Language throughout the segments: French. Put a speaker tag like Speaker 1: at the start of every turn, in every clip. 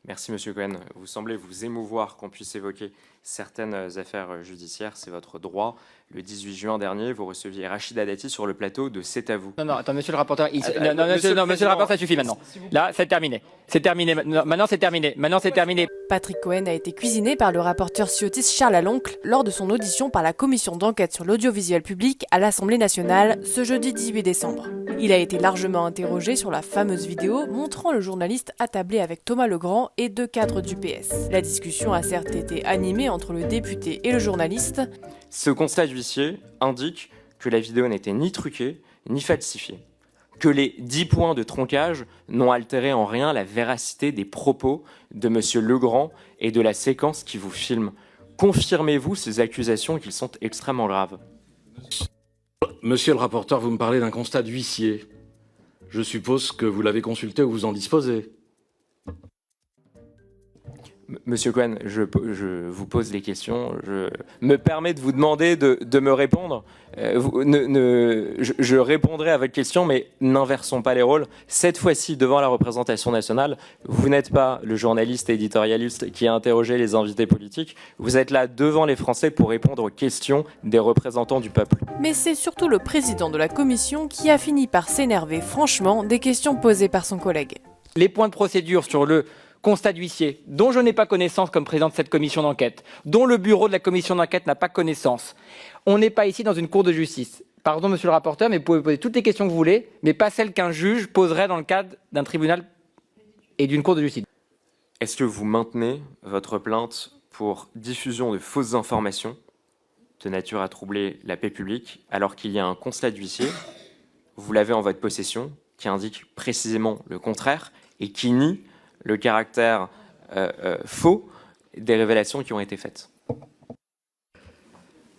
Speaker 1: Merci Monsieur Cohen. Vous semblez vous émouvoir qu'on puisse évoquer certaines affaires judiciaires, c'est votre droit. Le 18 juin dernier, vous receviez Rachida Dati sur le plateau de C'est à vous.
Speaker 2: Non, attends, monsieur le rapporteur,
Speaker 1: monsieur
Speaker 2: monsieur le rapporteur, ça suffit maintenant. Là, c'est terminé. C'est terminé. Maintenant, c'est terminé. Maintenant, c'est terminé.
Speaker 3: Patrick Cohen a été cuisiné par le rapporteur Ciotis Charles Aloncle lors de son audition par la commission d'enquête sur l'audiovisuel public à l'Assemblée nationale ce jeudi 18 décembre. Il a été largement interrogé sur la fameuse vidéo montrant le journaliste attablé avec Thomas Legrand et deux cadres du PS. La discussion a certes été animée entre le député et le journaliste.
Speaker 1: Ce constat d'huissier indique que la vidéo n'était ni truquée ni falsifiée, que les 10 points de tronquage n'ont altéré en rien la véracité des propos de M. Legrand et de la séquence qui vous filme. Confirmez-vous ces accusations qu'ils sont extrêmement graves?
Speaker 4: Monsieur le rapporteur, vous me parlez d'un constat d'huissier. Je suppose que vous l'avez consulté ou vous en disposez.
Speaker 1: Monsieur Cohen, je vous pose les questions. Je me permets de vous demander de me répondre. Je répondrai à votre question, mais n'inversons pas les rôles. Cette fois-ci, devant la représentation nationale, vous n'êtes pas le journaliste éditorialiste qui a interrogé les invités politiques. Vous êtes là devant les Français pour répondre aux questions des représentants du peuple.
Speaker 3: Mais c'est surtout le président de la commission qui a fini par s'énerver franchement des questions posées par son collègue.
Speaker 2: Les points de procédure sur le constat d'huissier, dont je n'ai pas connaissance comme président de cette commission d'enquête, dont le bureau de la commission d'enquête n'a pas connaissance. On n'est pas ici dans une cour de justice. Pardon, monsieur le rapporteur, mais vous pouvez poser toutes les questions que vous voulez, mais pas celles qu'un juge poserait dans le cadre d'un tribunal et d'une cour de justice.
Speaker 1: Est-ce que vous maintenez votre plainte pour diffusion de fausses informations de nature à troubler la paix publique, alors qu'il y a un constat d'huissier, vous l'avez en votre possession, qui indique précisément le contraire et qui nie le caractère faux des révélations qui ont été faites?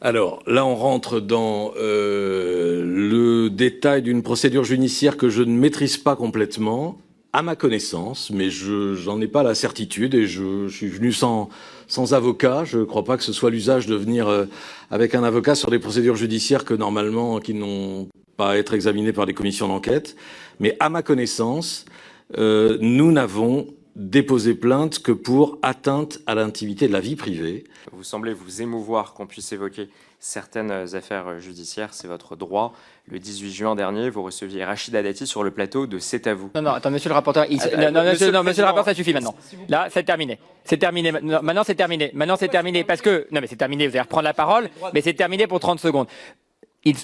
Speaker 4: Alors, là, on rentre dans le détail d'une procédure judiciaire que je ne maîtrise pas complètement, à ma connaissance, mais j'en ai pas la certitude et je suis venu sans avocat. Je ne crois pas que ce soit l'usage de venir avec un avocat sur des procédures judiciaires que normalement, qui n'ont pas à être examinées par des commissions d'enquête. Mais à ma connaissance, nous n'avons déposé plainte que pour atteinte à l'intimité de la vie privée.
Speaker 1: Vous semblez vous émouvoir qu'on puisse évoquer certaines affaires judiciaires, c'est votre droit. Le 18 juin dernier, vous receviez Rachida Dati sur le plateau de C'est à vous.
Speaker 2: Non, attends, monsieur le rapporteur, monsieur le rapporteur, ça suffit maintenant. Là, c'est terminé. C'est terminé. Maintenant, c'est terminé. Maintenant, c'est terminé parce que... Non, mais c'est terminé, vous allez reprendre la parole, mais c'est terminé pour 30 secondes.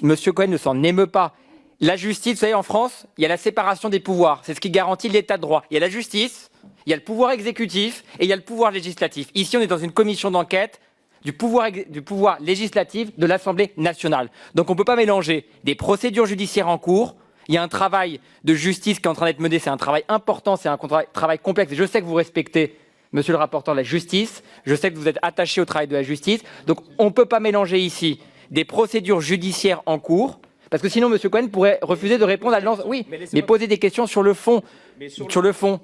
Speaker 2: Monsieur Cohen ne s'en émeut pas. La justice, vous savez, en France, il y a la séparation des pouvoirs. C'est ce qui garantit l'état de droit. Il y a la justice, il y a le pouvoir exécutif et il y a le pouvoir législatif. Ici, on est dans une commission d'enquête du pouvoir législatif de l'Assemblée nationale. Donc on ne peut pas mélanger des procédures judiciaires en cours. Il y a un travail de justice qui est en train d'être mené. C'est un travail important, c'est un travail complexe. Et je sais que vous respectez, monsieur le rapporteur, la justice. Je sais que vous êtes attaché au travail de la justice. Donc on ne peut pas mélanger ici des procédures judiciaires en cours. Parce que sinon, M. Cohen pourrait refuser de répondre à l'annonce. Oui, mais poser des questions sur le fond. Sur le fond.